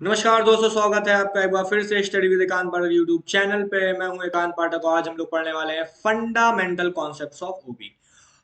नमस्कार दोस्तों, स्वागत है आपका एक बार फिर से स्टडी विद एकांत पाठक यूट्यूब चैनल पे। मैं हूं एकांत पाठक और आज हम लोग पढ़ने वाले हैं फंडामेंटल कॉन्सेप्ट्स ऑफ ओबी।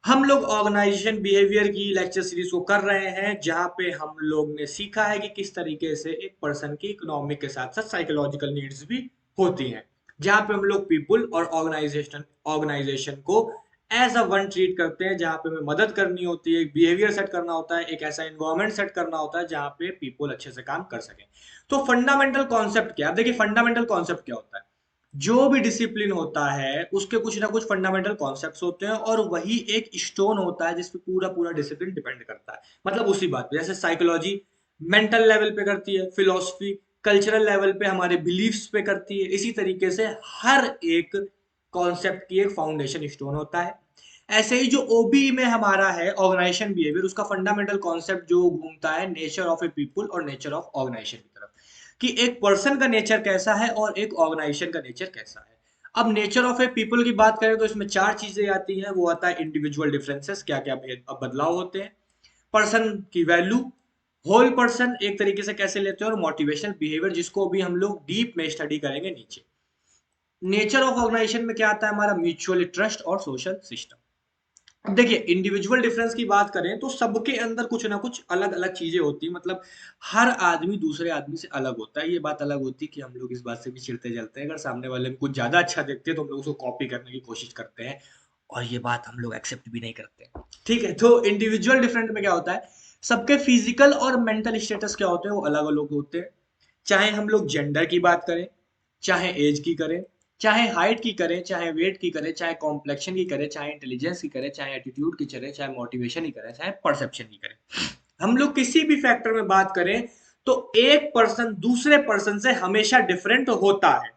हम लोग ऑर्गेनाइजेशन बिहेवियर की लेक्चर सीरीज को कर रहे हैं, जहां पे हम लोग ने सीखा है कि किस तरीके से एक पर्सन की इकोनॉमिक के साथ साथ साइकोलॉजिकल नीड्स भी होती हैं। जहां पे हम लोग पीपुल और ऑर्गेनाइजेशन को एज अ वन ट्रीट करते हैं, जहां पे हमें मदद करनी होती है, एक बिहेवियर सेट करना होता है, एक ऐसा इन्वायरमेंट सेट करना होता है जहां पे पीपल अच्छे से काम कर सकें। तो फंडामेंटल कॉन्सेप्ट क्या है? अब देखिए, फंडामेंटल कॉन्सेप्ट क्या होता है। जो भी डिसिप्लिन होता है उसके कुछ ना कुछ फंडामेंटल कॉन्सेप्ट्स होते हैं, और वही एक स्टोन होता है जिसपे पूरा पूरा डिसिप्लिन डिपेंड करता है। मतलब उसी बात पे, जैसे साइकोलॉजी मेंटल लेवल पे करती है, फिलोसफी कल्चरल लेवल पे हमारे बिलीफ्स पे करती है, इसी तरीके से हर एक कॉन्सेप्ट की एक फाउंडेशन स्टोन होता है। ऐसे ही जो ओबी में हमारा है ऑर्गेनाइजेशन बिहेवियर, उसका फंडामेंटल कॉन्सेप्ट जो घूमता है नेचर ऑफ ए पीपुल और नेचर ऑफ ऑर्गेनाइजेशन की तरफ, कि एक पर्सन का नेचर कैसा है और एक ऑर्गेनाइजेशन का नेचर कैसा है। अब नेचर ऑफ ए पीपल की बात करें तो इसमें चार चीजें आती हैं। वो आता है इंडिविजुअल डिफरेंसेस, क्या क्या बदलाव होते हैं, पर्सन की वैल्यू, होल पर्सन एक तरीके से कैसे लेते हैं, और मोटिवेशनल बिहेवियर, जिसको भी हम लोग डीप में स्टडी करेंगे नीचे। नेचर ऑफ ऑर्गेनाइजेशन में क्या आता है हमारा, म्यूचुअल ट्रस्ट और सोशल सिस्टम। अब देखिए, इंडिविजुअल डिफरेंस की बात करें तो सबके अंदर कुछ ना कुछ अलग अलग चीजें होती हैं। मतलब हर आदमी दूसरे आदमी से अलग होता है। ये बात अलग होती है कि हम लोग इस बात से भी चिढ़ते जलते हैं, अगर सामने वाले में कुछ ज्यादा अच्छा देखते हैं तो हम लोग उसको कॉपी करने की कोशिश करते हैं, और ये बात हम लोग एक्सेप्ट भी नहीं करते। ठीक है, तो इंडिविजुअल डिफरेंट में क्या होता है, सबके फिजिकल और मेंटल स्टेटस क्या होते हैं, वो अलग अलग होते हैं। चाहे हम लोग जेंडर की बात करें, चाहे एज की करें, चाहे हाइट की करें, चाहे वेट की करें, चाहे कॉम्प्लेक्शन की करें, चाहे इंटेलिजेंस की करें, चाहे एटीट्यूड की करें, चाहे मोटिवेशन की करें, चाहे परसेप्शन की करें, हम लोग किसी भी फैक्टर में बात करें तो एक पर्सन दूसरे पर्सन से हमेशा डिफरेंट होता है।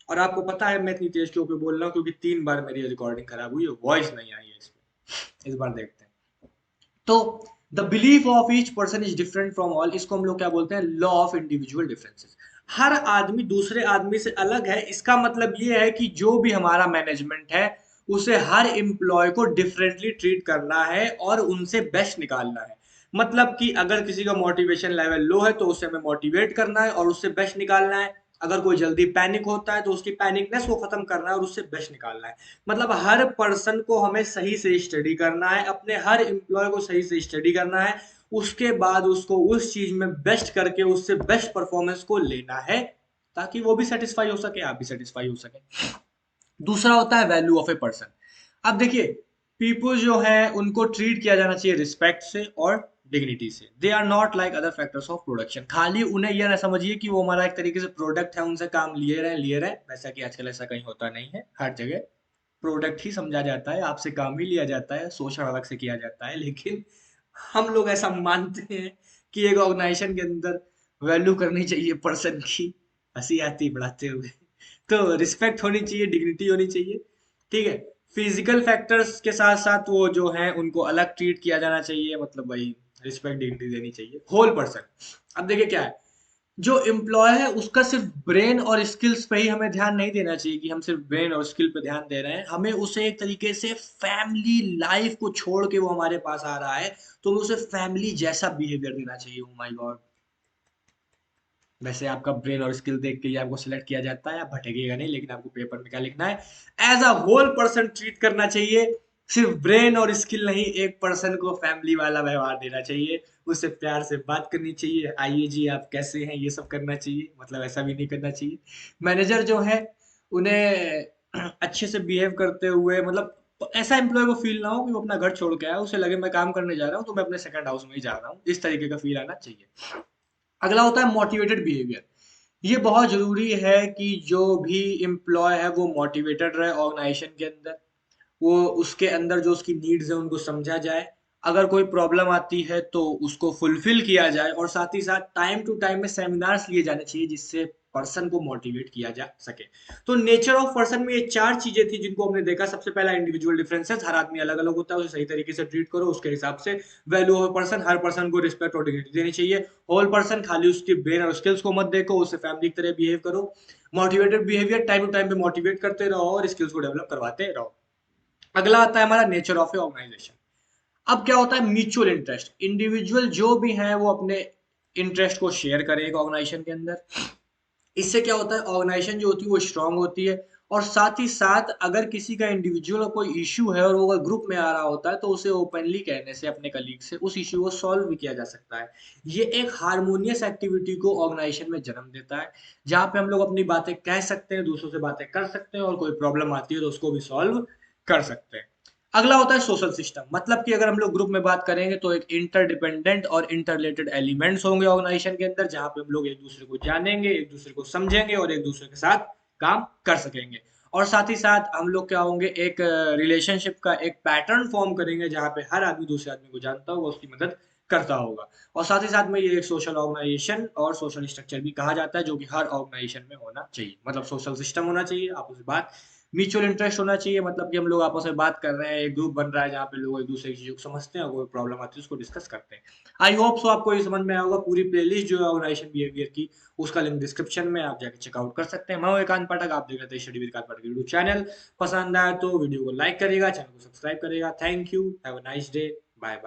और आपको पता है मैं इतनी तेज क्यों पे बोल रहा हूँ, क्योंकि 3 बार मेरी रिकॉर्डिंग खराब हुई है, वॉइस नहीं आई है इसमें। इस बार देखते हैं। तो the belief of each person is different from all, इसको हम लोग क्या बोलते हैं, लॉ ऑफ इंडिविजुअल डिफरेंसेस। हर आदमी दूसरे आदमी से अलग है। इसका मतलब ये है कि जो भी हमारा मैनेजमेंट है, उसे हर एम्प्लॉय को डिफरेंटली ट्रीट करना है और उनसे बेस्ट निकालना है। मतलब कि अगर किसी का मोटिवेशन लेवल लो है तो उसे हमें मोटिवेट करना है और उससे बेस्ट निकालना है। अगर कोई जल्दी पैनिक होता है तो उसकी पैनिकनेस को खत्म करना है और उससे बेस्ट निकालना है। मतलब हर पर्सन को हमें सही से स्टडी करना है, अपने हर एम्प्लॉय को सही से स्टडी करना है, उसके बाद उसको उस चीज में बेस्ट करके उससे बेस्ट परफॉर्मेंस को लेना है, ताकि वो भी सेटिस्फाई हो सके, आप भी सेटिस्फाई हो सके। दूसरा होता है वैल्यू ऑफ ए पर्सन। अब देखिए, पीपल जो है उनको ट्रीट किया जाना चाहिए रिस्पेक्ट से और डिग्निटी से। They are not like other factors of production. खाली उन्हें यह ना समझिए कि वो हमारा एक तरीके से प्रोडक्ट है, उनसे काम लिए रहे, वैसा कि आजकल ऐसा कहीं होता नहीं है। हर जगह प्रोडक्ट ही समझा जाता है, आपसे काम ही लिया जाता है, शोषण अलग से किया जाता है। लेकिन हम लोग ऐसा मानते हैं कि एक ऑर्गेनाइजेशन के अंदर वैल्यू करनी चाहिए पर्सन की। हंसी आती बढ़ाते हुए। तो रिस्पेक्ट होनी चाहिए, डिग्निटी होनी चाहिए। ठीक है, फिजिकल फैक्टर्स के साथ साथ वो जो है उनको अलग ट्रीट किया जाना चाहिए, मतलब वही रिस्पेक्ट डिग्निटी देनी चाहिए। होल पर्सन, अब देखिए क्या है, जो एम्प्लॉय है उसका सिर्फ ब्रेन और स्किल्स पे ही हमें ध्यान नहीं देना चाहिए कि हम सिर्फ ब्रेन और स्किल पे ध्यान दे रहे हैं। हमें उसे एक तरीके से फैमिली लाइफ को छोड़ के वो हमारे पास आ रहा है, तो हमें उसे फैमिली जैसा बिहेवियर देना चाहिए। ओ माय गॉड, वैसे आपका ब्रेन और स्किल देख के ही आपको सिलेक्ट किया जाता है, आप भटकेगा नहीं, लेकिन आपको पेपर में क्या लिखना है, as a whole person treat करना चाहिए। सिर्फ ब्रेन और स्किल नहीं, एक पर्सन को फैमिली वाला व्यवहार देना चाहिए, उससे प्यार से बात करनी चाहिए, आइए जी आप कैसे हैं, ये सब करना चाहिए। मतलब ऐसा भी नहीं करना चाहिए। मैनेजर जो है उन्हें अच्छे से बिहेव करते हुए, मतलब ऐसा एम्प्लॉय को फील ना हो कि वो अपना घर छोड़ के आया, उसे लगे मैं काम करने जा रहा हूँ तो मैं अपने सेकंड हाउस में ही जा रहा हूँ, इस तरीके का फील आना चाहिए। अगला होता है मोटिवेटेड बिहेवियर। ये बहुत जरूरी है कि जो भी एम्प्लॉय है वो मोटिवेटेड रहे ऑर्गेनाइजेशन के अंदर। वो उसके अंदर जो उसकी नीड्स है उनको समझा जाए, अगर कोई प्रॉब्लम आती है तो उसको फुलफिल किया जाए, और साथ ही साथ टाइम टू टाइम में सेमिनार्स लिए जाने चाहिए जिससे पर्सन को मोटिवेट किया जा सके। तो नेचर ऑफ पर्सन में ये चार चीजें थी जिनको हमने देखा। सबसे पहला इंडिविजुअल डिफरेंसेस, हर आदमी अलग अलग होता है, उसे सही तरीके से ट्रीट करो उसके हिसाब से। Value of person, her person को रिस्पेक्ट और डिग्निटी देनी चाहिए। होल पर्सन, खाली उसकी ब्रेन और स्किल्स को मत देखो, उससे फैमिली की तरह बिहेव करो। Motivated behaviour, time to time पे मोटिवेट करते रहो और स्किल्स को डेवलप करवाते रहो। अगला आता है हमारा नेचर ऑफ ए ऑर्गेनाइजेशन। अब क्या होता है, म्यूचुअल इंटरेस्ट। इंडिविजुअल जो भी हैं वो अपने इंटरेस्ट को शेयर करें एक ऑर्गेनाइजेशन के अंदर। इससे क्या होता है, ऑर्गेनाइजेशन जो होती है वो स्ट्रांग होती है, और साथ ही साथ अगर किसी का इंडिविजुअल का कोई इश्यू है और वो अगर ग्रुप में आ रहा होता है तो उसे ओपनली कहने से अपने कलीग से उस इश्यू को सॉल्व भी किया जा सकता है। ये एक हार्मोनियस एक्टिविटी को ऑर्गेनाइजेशन में जन्म देता है, जहाँ पे हम लोग अपनी बातें कह सकते हैं, दूसरों से बातें कर सकते हैं, और कोई प्रॉब्लम आती है तो उसको भी सॉल्व कर सकते हैं। अगला होता है सोशल सिस्टम, मतलब कि अगर हम लोग ग्रुप में बात करेंगे तो एक इंटरडिपेंडेंट और इंटररिलेटेड एलिमेंट्स होंगे ऑर्गेनाइजेशन के अंदर, जहां पे हम लोग एक दूसरे को जानेंगे, एक दूसरे को समझेंगे और एक दूसरे के साथ काम कर सकेंगे। और साथ ही साथ हम लोग क्या होंगे, एक रिलेशनशिप का एक पैटर्न फॉर्म करेंगे जहां पे हर आदमी दूसरे आदमी को जानता होगा, उसकी मदद करता होगा। और साथ ही साथ में ये एक सोशल ऑर्गेनाइजेशन और सोशल स्ट्रक्चर भी कहा जाता है, जो कि हर ऑर्गेनाइजेशन में होना चाहिए। मतलब सोशल सिस्टम होना चाहिए, आपस में बात, म्यूचुअल इंटरेस्ट होना चाहिए, मतलब कि हम लोग आपस में बात कर रहे हैं, एक ग्रुप बन रहा है जहाँ पे लोग एक दूसरे की चीजों को समझते हैं और कोई प्रॉब्लम आती है उसको डिस्कस करते हैं। आई होप सो आपको ये समझ में आया होगा। पूरी प्लेलिस्ट जो है ऑर्गेनाइजेशन बिहेवियर की, उसका लिंक डिस्क्रिप्शन में, आप जाके चेकआउट कर सकते हैं। मैं हूं एकांत पाठक, आप देख रहे थे स्टडी विद एकांत पाठक यूट्यूब चैनल। पसंद आया तो वीडियो को लाइक करिएगा, चैनल को सब्सक्राइब करिएगा। Thank you, have a nice day, bye bye.